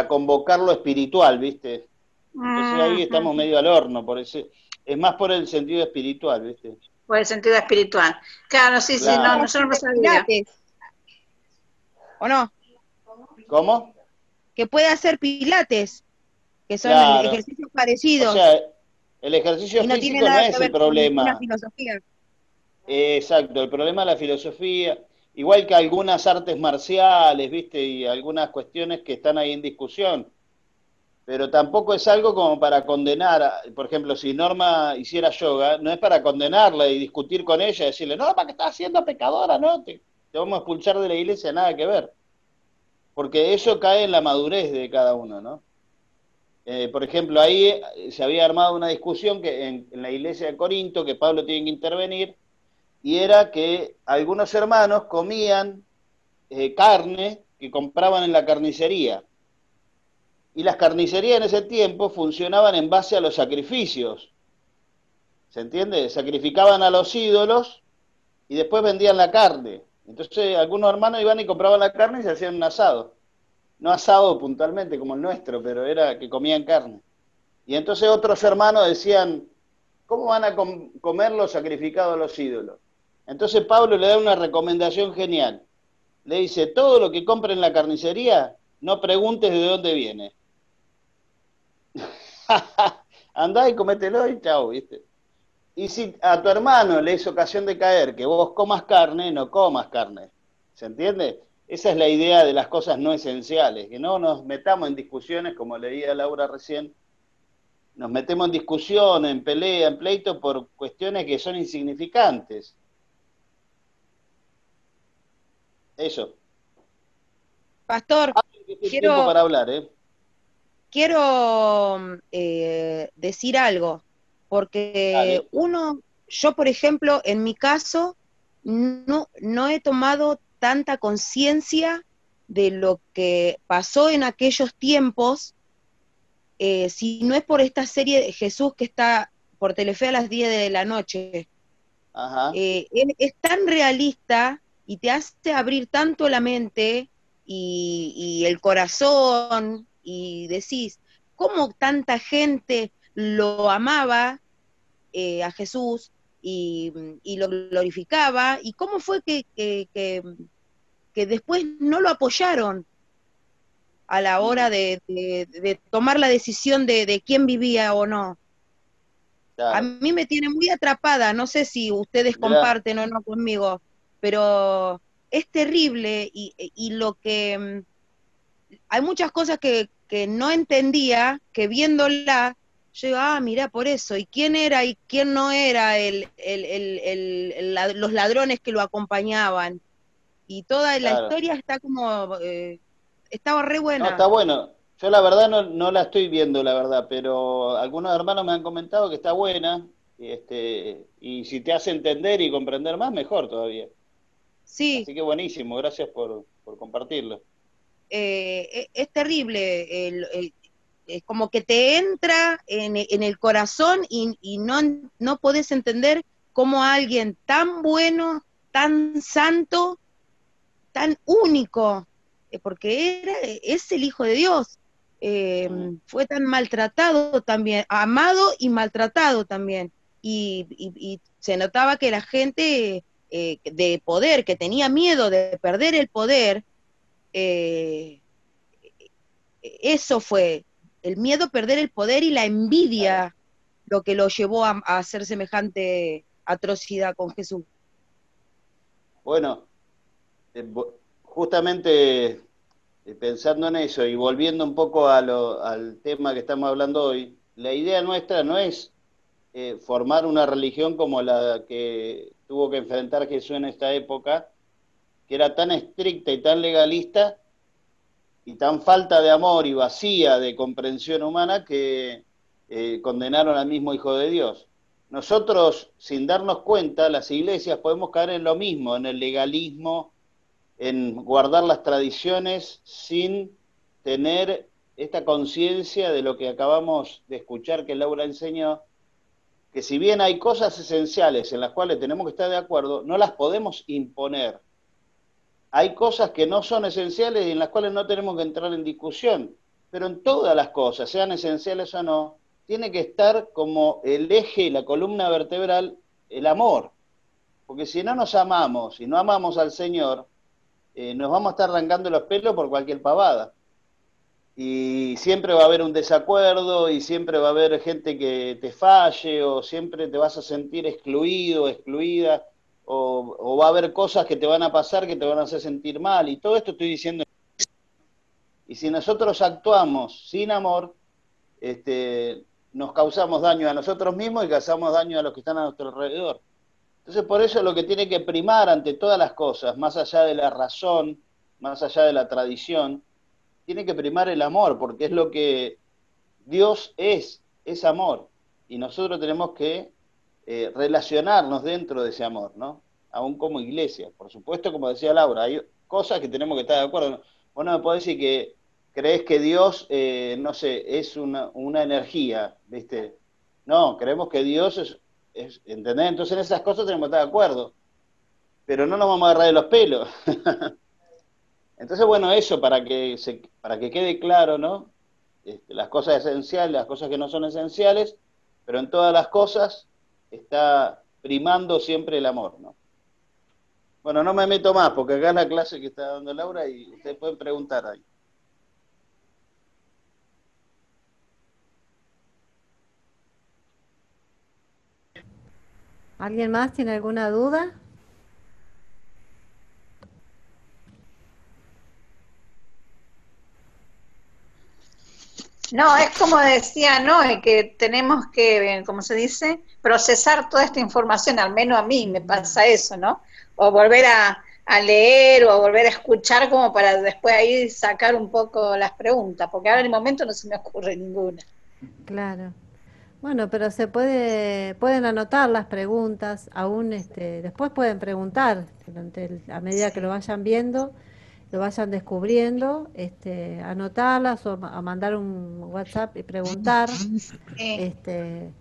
convocar lo espiritual, ¿viste? Entonces ahí estamos Ujú. medio al horno, por eso es más por el sentido espiritual, ¿viste? Por el sentido espiritual. Claro, sí, sí, Puede Claro. yo no lo hacer sabía. pilates, ¿o no? ¿Cómo? Que puede hacer pilates, que son Claro. ejercicios O sea, parecidos el ejercicio y no tiene físico no nada que es el ver con ninguna problema. filosofía. Exacto, el problema es la filosofía, igual que algunas artes marciales, ¿viste? Y algunas cuestiones que están ahí en discusión. Pero tampoco es algo como para condenar. Por ejemplo, si Norma hiciera yoga, no es para condenarla y discutir con ella, decirle, no, ¿para qué estás haciendo pecadora? No, te vamos a expulsar de la iglesia, nada que ver. Porque eso cae en la madurez de cada uno, ¿no? Por ejemplo, ahí se había armado una discusión que en la iglesia de Corinto, que Pablo tiene que intervenir, y era que algunos hermanos comían carne que compraban en la carnicería. Y las carnicerías en ese tiempo funcionaban en base a los sacrificios. ¿Se entiende? Sacrificaban a los ídolos y después vendían la carne. Entonces algunos hermanos iban y compraban la carne y se hacían un asado. No asado puntualmente como el nuestro, pero era que comían carne. Y entonces otros hermanos decían, ¿cómo van a comer lo sacrificado a los ídolos? Entonces Pablo le da una recomendación genial. Le dice, todo lo que compre en la carnicería, no preguntes de dónde viene. Andá y comételo y chao, ¿viste? Y si a tu hermano le es ocasión de caer que vos comas carne, no comas carne. ¿Se entiende? Esa es la idea de las cosas no esenciales, que no nos metamos en discusiones, como leía Laura recién, nos metemos en discusión, en pelea, en pleito, por cuestiones que son insignificantes. Eso. Pastor, Que es el tiempo quiero, para hablar, ¿eh? quiero decir algo, porque Dale. yo por ejemplo, en mi caso, no he tomado tanta conciencia de lo que pasó en aquellos tiempos, si no es por esta serie de Jesús que está por Telefe a las 10 de la noche. Ajá. Es tan realista y te hace abrir tanto la mente y el corazón y decís, ¿cómo tanta gente lo amaba a Jesús y lo glorificaba? ¿Y cómo fue que después no lo apoyaron a la hora de tomar la decisión de quién vivía o no? A Claro. mí me tiene muy atrapada, no sé si ustedes Mirá. comparten o no conmigo, pero es terrible y lo que hay muchas cosas que no entendía, que viéndola, yo digo, ah, mirá, por eso, y quién era y quién no era los ladrones que lo acompañaban, y toda la Claro. historia está como, estaba re No, buena. está bueno. Yo la verdad no la estoy viendo, la verdad, pero algunos hermanos me han comentado que está buena, y si te hace entender y comprender más, mejor todavía. Sí, Así que buenísimo, gracias por compartirlo. es terrible, es como que te entra en el corazón y no podés entender cómo alguien tan bueno, tan santo, tan único, porque es el Hijo de Dios, fue tan maltratado también, amado y maltratado también, y se notaba que la gente de poder, que tenía miedo de perder el poder, eh, eso fue, el miedo a perder el poder y la Claro. envidia lo que lo llevó a hacer semejante atrocidad con Jesús. Bueno, justamente pensando en eso y volviendo un poco al tema que estamos hablando hoy, la idea nuestra no es formar una religión como la que tuvo que enfrentar Jesús en esta época, que era tan estricta y tan legalista y tan falta de amor y vacía de comprensión humana que condenaron al mismo Hijo de Dios. Nosotros, sin darnos cuenta, las iglesias podemos caer en lo mismo, en el legalismo, en guardar las tradiciones sin tener esta conciencia de lo que acabamos de escuchar que Laura enseñó, que si bien hay cosas esenciales en las cuales tenemos que estar de acuerdo, no las podemos imponer. Hay cosas que no son esenciales y en las cuales no tenemos que entrar en discusión, pero en todas las cosas, sean esenciales o no, tiene que estar como el eje y la columna vertebral el amor, porque si no nos amamos y no amamos al Señor, nos vamos a estar arrancando los pelos por cualquier pavada. Y siempre va a haber un desacuerdo, y siempre va a haber gente que te falle, o siempre te vas a sentir excluido, excluida, o va a haber cosas que te van a pasar que te van a hacer sentir mal, y todo esto estoy diciendo. Y si nosotros actuamos sin amor, nos causamos daño a nosotros mismos y causamos daño a los que están a nuestro alrededor. Entonces, por eso lo que tiene que primar ante todas las cosas, más allá de la razón, más allá de la tradición, tiene que primar el amor, porque es lo que Dios es amor. Y nosotros tenemos que relacionarnos dentro de ese amor, ¿no? Aún como iglesia. Por supuesto, como decía Laura, hay cosas que tenemos que estar de acuerdo. Vos no me podés decir que crees que Dios, no sé, es una energía, ¿viste? No, creemos que Dios es, ¿entendés? Entonces en esas cosas tenemos que estar de acuerdo. Pero no nos vamos a agarrar de los pelos. Entonces, bueno, eso para que quede claro, ¿no? Las cosas esenciales, las cosas que no son esenciales, pero en todas las cosas está primando siempre el amor, ¿no? Bueno, no me meto más, porque acá es la clase que está dando Laura y ustedes pueden preguntar ahí. ¿Alguien más tiene alguna duda? No, es como decía Noé, que tenemos que, como se dice, procesar toda esta información, al menos a mí me pasa eso, ¿no? O volver a leer o volver a escuchar como para después ahí sacar un poco las preguntas, porque ahora en el momento no se me ocurre ninguna. Claro. Bueno, pero pueden anotar las preguntas, aún después pueden preguntar a medida que lo vayan viendo, lo vayan descubriendo, anotarlas o a mandar un WhatsApp y preguntar,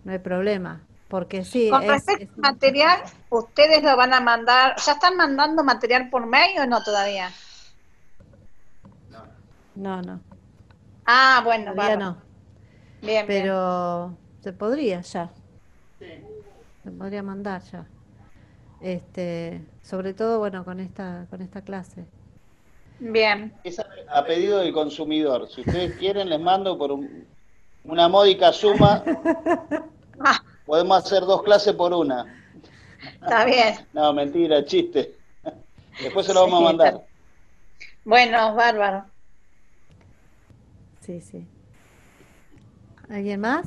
no hay problema, porque sí, Con respecto al material, ¿ustedes lo van a mandar, ya están mandando material por mail o no todavía? No. Ah, bueno, Todavía no. Bien, pero bien. se podría ya. Se podría mandar ya. Sobre todo, bueno, con esta clase. Bien. Es a pedido del consumidor. Si ustedes quieren, les mando por una módica suma. Podemos hacer 2 clases por una. Está bien. No, mentira, chiste. Después se lo vamos a mandar. Bueno, bárbaro. Sí. ¿Alguien más?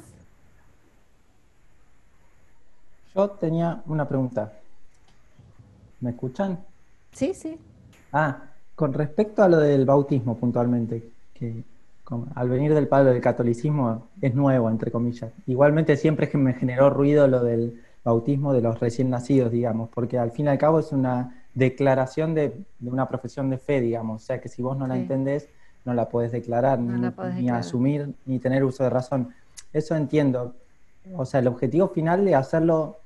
Yo tenía una pregunta. ¿Me escuchan? Sí. Con respecto a lo del bautismo puntualmente, que al venir del palo del catolicismo es nuevo, entre comillas. Igualmente siempre es que me generó ruido lo del bautismo de los recién nacidos, digamos, porque al fin y al cabo es una declaración de una profesión de fe, digamos. O sea que si vos no la entendés, no la podés declarar, ni asumir, ni tener uso de razón. Eso entiendo. O sea, el objetivo final de hacerlo,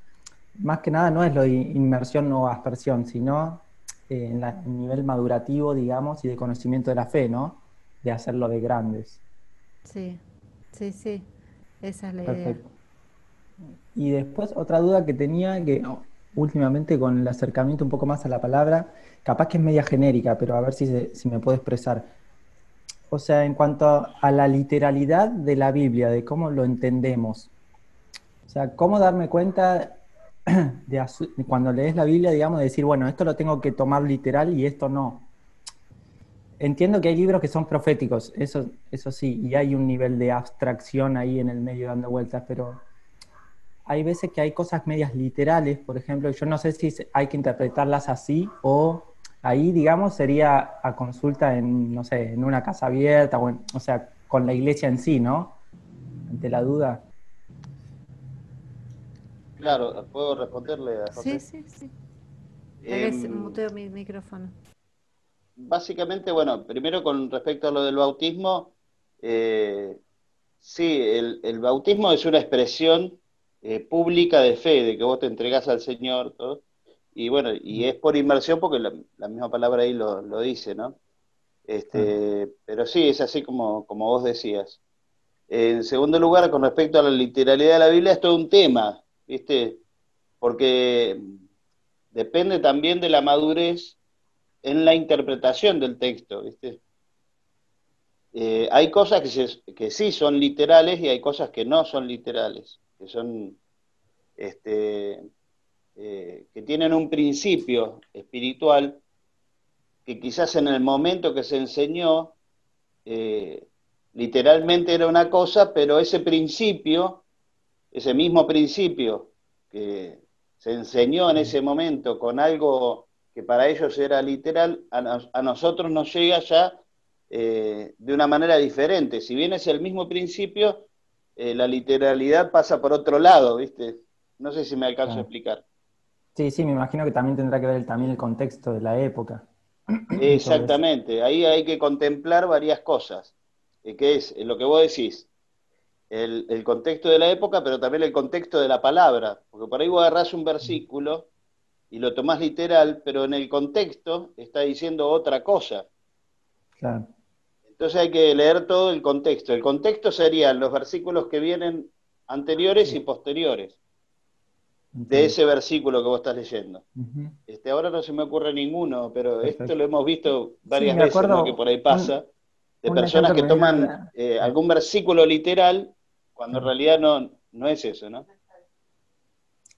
más que nada, no es lo de inmersión o aspersión, sino en el nivel madurativo, digamos, y de conocimiento de la fe, ¿no? De hacerlo de grandes. Sí. Esa es la Perfecto. Idea. Y después otra duda que tenía, que últimamente con el acercamiento un poco más a la palabra, capaz que es media genérica, pero a ver si me puedo expresar. O sea, en cuanto a la literalidad de la Biblia, de cómo lo entendemos. O sea, cómo darme cuenta cuando lees la Biblia, digamos, de decir, bueno, esto lo tengo que tomar literal y esto no. entiendo que hay libros que son proféticos, eso sí, y hay un nivel de abstracción ahí en el medio dando vueltas, pero hay veces que hay cosas medias literales, por ejemplo, y yo no sé si hay que interpretarlas así o ahí, digamos, sería a consulta en, no sé, en una casa abierta, o sea, con la iglesia en sí, ¿no? Ante la duda. Claro, ¿puedo responderle a Sí, José? sí, sí. Espera que Em, muteo mi micrófono. Básicamente, bueno, primero con respecto a lo del bautismo, eh, sí, el bautismo es una expresión pública de fe, de que vos te entregás al Señor, todo. Y bueno, y es por inmersión porque la misma palabra ahí lo dice, ¿no? Claro. Pero sí, es así como vos decías. En segundo lugar, con respecto a la literalidad de la Biblia, es todo un tema, ¿viste? Porque depende también de la madurez en la interpretación del texto, ¿viste? Hay cosas que sí son literales y hay cosas que no son literales, que son, este, que tienen un principio espiritual que quizás en el momento que se enseñó, eh, literalmente era una cosa, pero ese principio, ese mismo principio que se enseñó en ese momento con algo que para ellos era literal, a nosotros nos llega ya de una manera diferente. Si bien es el mismo principio, la literalidad pasa por otro lado, ¿viste? No sé si me alcanzo a Claro. explicar. Sí, sí, me imagino que también tendrá que ver también el contexto de la época y todo eso. Exactamente, ahí hay que contemplar varias cosas, que es lo que vos decís, el contexto de la época, pero también el contexto de la palabra, porque por ahí vos agarrás un versículo y lo tomás literal, pero en el contexto está diciendo otra cosa. Claro. Entonces hay que leer todo el contexto. El contexto serían los versículos que vienen anteriores y Sí, posteriores de entiendo. ese versículo que vos estás leyendo. Ujú. Ahora no se me ocurre ninguno, pero esto Perfecto. lo hemos visto Sí, varias me veces, ¿no? Que acuerdo por ahí pasa, de un personas ejemplo que que me viene a toman la... Sí, algún versículo literal cuando en claro. realidad no es eso, ¿no?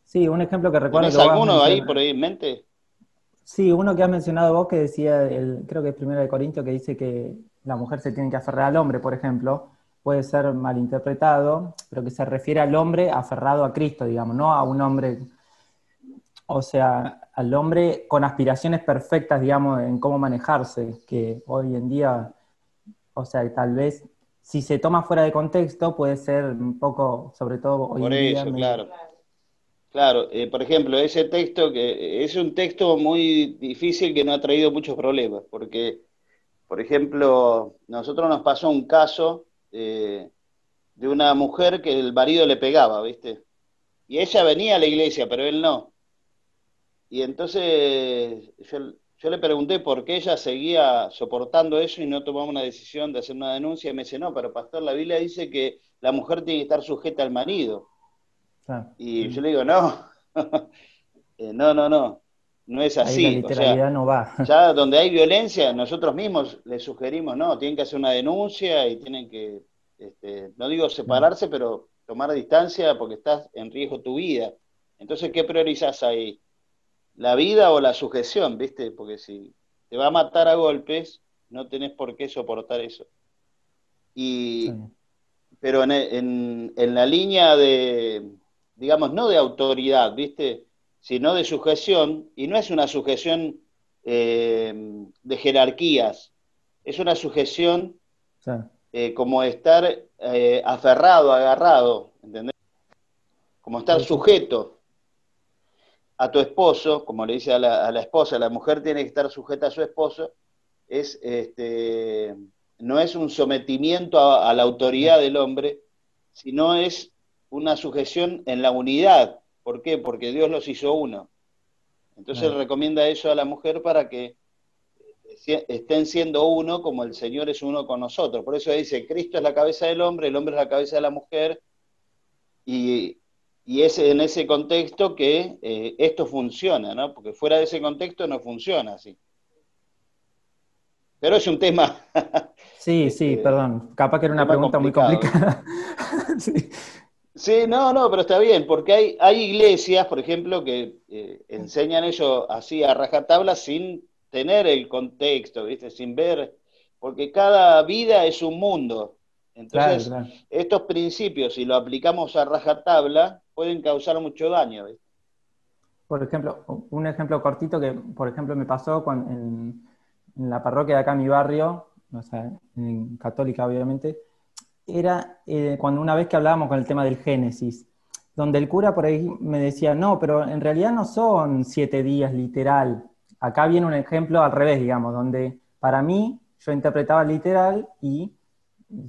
Sí, un ejemplo que recuerdo que ¿Tenés vos has alguno ahí por mencionado. ahí en mente? Sí, uno que has mencionado vos que decía, creo que es 1 Corintios, que dice que la mujer se tiene que aferrar al hombre, por ejemplo, puede ser malinterpretado, pero que se refiere al hombre aferrado a Cristo, digamos, no a un hombre, o sea, al hombre con aspiraciones perfectas, digamos, en cómo manejarse, que hoy en día, o sea, tal vez si se toma fuera de contexto puede ser un poco, sobre todo hoy Por en día, eso, medio... claro. Claro, por ejemplo, ese texto que es un texto muy difícil que nos ha traído muchos problemas, porque, por ejemplo, nosotros nos pasó un caso de una mujer que el marido le pegaba, ¿viste? Y ella venía a la iglesia, pero él no. Y entonces yo le pregunté por qué ella seguía soportando eso y no tomaba una decisión de hacer una denuncia. Y me dice, no, pero pastor, la Biblia dice que la mujer tiene que estar sujeta al marido. Claro, Y yo le digo, no, no es ahí la así. O sea, literalidad no va. ya donde hay violencia, nosotros mismos les sugerimos, no, tienen que hacer una denuncia y tienen que, no digo Claro. separarse, pero tomar distancia porque estás en riesgo tu vida. Entonces, ¿qué priorizás ahí? ¿La vida o la sujeción, viste? Porque si te va a matar a golpes, no tenés por qué soportar eso. Está Y, bien. pero en la línea de, digamos, no de autoridad, ¿viste? Sino de sujeción, y no es una sujeción de jerarquías, es una sujeción Claro. como estar aferrado, agarrado, ¿entendés? Como estar Sí, sí. sujeto a tu esposo, como le dice a la esposa, la mujer tiene que estar sujeta a su esposo, es, no es un sometimiento a la autoridad Claro. del hombre, sino es una sujeción en la unidad. ¿Por qué? Porque Dios los hizo uno. Entonces Claro. recomienda eso a la mujer para que estén siendo uno como el Señor es uno con nosotros. Por eso dice, Cristo es la cabeza del hombre, el hombre es la cabeza de la mujer, y, y es en ese contexto que esto funciona, ¿no? Porque fuera de ese contexto no funciona así. Pero es un tema, Sí, sí, este, perdón. Capaz que era un una tema pregunta muy complicado, ¿viste? complicada. Sí. Sí, no, pero está bien, porque hay iglesias, por ejemplo, que enseñan eso así a rajatabla sin tener el contexto, ¿viste? Sin ver. porque cada vida es un mundo. Entonces, Claro. estos principios, si lo aplicamos a rajatabla, pueden causar mucho daño, ¿viste? Por ejemplo, un ejemplo cortito que, por ejemplo, me pasó en la parroquia de acá en mi barrio, o sea, en católica obviamente, era cuando una vez que hablábamos con el tema del Génesis, donde el cura por ahí me decía, no, pero en realidad no son 7 días literal. Acá viene un ejemplo al revés, digamos, donde para mí yo interpretaba literal y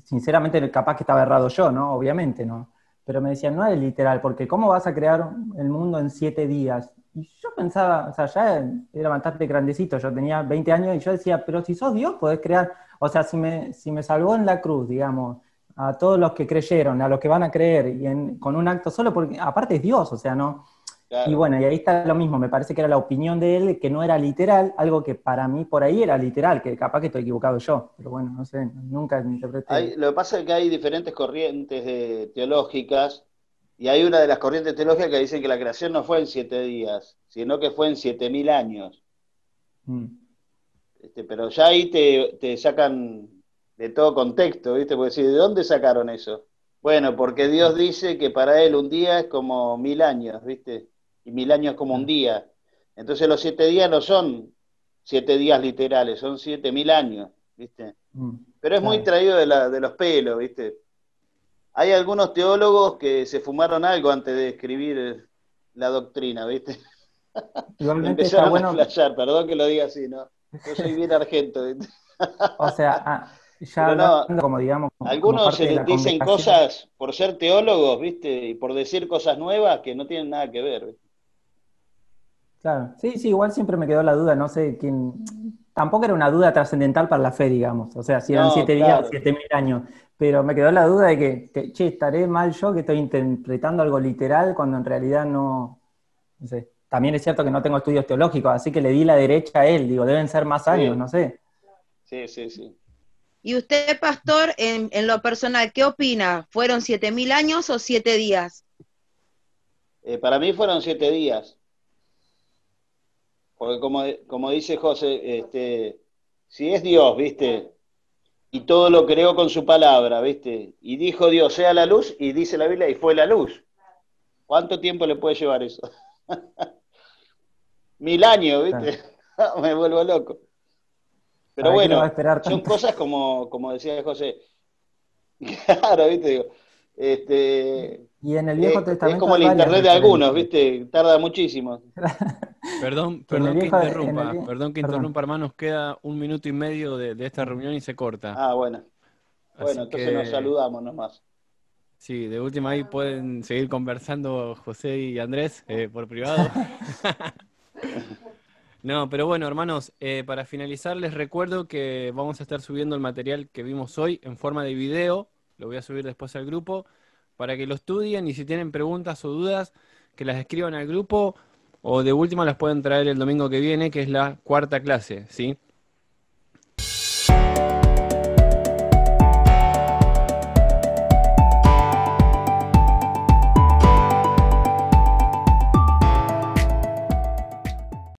sinceramente capaz que estaba errado yo, ¿no? Obviamente, ¿no? Pero me decían, no es literal, porque ¿cómo vas a crear el mundo en 7 días? Y yo pensaba, o sea, ya era bastante grandecito, yo tenía 20 años y yo decía, pero si sos Dios podés crear, o sea, si me salvó en la cruz, digamos, a todos los que creyeron, a los que van a creer, y con un acto solo, porque aparte es Dios, o sea, ¿no? Y Claro. bueno, y ahí está lo mismo, me parece que era la opinión de él, que no era literal, algo que para mí por ahí era literal, que capaz que estoy equivocado yo, pero bueno, no sé, nunca interpreté. Lo que pasa es que hay diferentes corrientes teológicas, y hay una de las corrientes teológicas que dicen que la creación no fue en 7 días, sino que fue en 7000 años. Mm, Pero ya ahí te sacan de todo contexto, ¿viste? Porque decir, ¿de dónde sacaron eso? Bueno, porque Dios dice que para él un día es como 1000 años, ¿viste? Y 1000 años como un claro, día. Entonces los 7 días no son 7 días literales, son 7000 años, ¿viste? Pero es muy claro. traído de los pelos, ¿viste? Hay algunos teólogos que se fumaron algo antes de escribir la doctrina, ¿viste? Igualmente está Empezaron a bueno, flashear, perdón que lo diga así, ¿no? Yo soy bien argento, ¿viste? o sea, ya Pero hablando no, como digamos, como algunos parte se de les la dicen congregación. cosas por ser teólogos, ¿viste? Y por decir cosas nuevas que no tienen nada que ver, ¿viste? Claro, sí, sí, igual siempre me quedó la duda, no sé quién, tampoco era una duda trascendental para la fe, digamos, o sea, si eran No, 7 días o claro. 7000 años, pero me quedó la duda de que, che, estaré mal yo que estoy interpretando algo literal cuando en realidad no sé. También es cierto que no tengo estudios teológicos, así que le di la derecha a él, digo, deben ser más años, no Sí, sé. sí, sí, sí. Y usted, pastor, en lo personal, ¿qué opina? ¿Fueron 7000 años o 7 días? Para mí fueron 7 días, porque como dice José, si es Dios, ¿viste? Y todo lo creó con su palabra, ¿viste? Y dijo Dios, sea la luz, y dice la Biblia, y fue la luz. ¿Cuánto tiempo le puede llevar eso? 1000 años, Claro. ¿viste? Me vuelvo loco. Pero ¿Para qué lo va a bueno, esperar son tanto? cosas como decía José. Claro, ¿viste? Digo, este, Y en el Viejo es Testamento como hay el varias internet de algunos, referencias. ¿viste? Tarda muchísimo. Perdón, En el perdón que Viejo, en el interrumpa, Vie- perdón que perdón. interrumpa, hermanos, queda 1 minuto y medio de esta reunión y se corta. Ah, bueno. Bueno, Así entonces nos que, saludamos nomás. sí, de última ahí pueden seguir conversando José y Andrés por privado. No, pero bueno, hermanos, para finalizar les recuerdo que vamos a estar subiendo el material que vimos hoy en forma de video, lo voy a subir después al grupo, para que lo estudien y si tienen preguntas o dudas, que las escriban al grupo o de última las pueden traer el domingo que viene, que es la cuarta clase, ¿sí?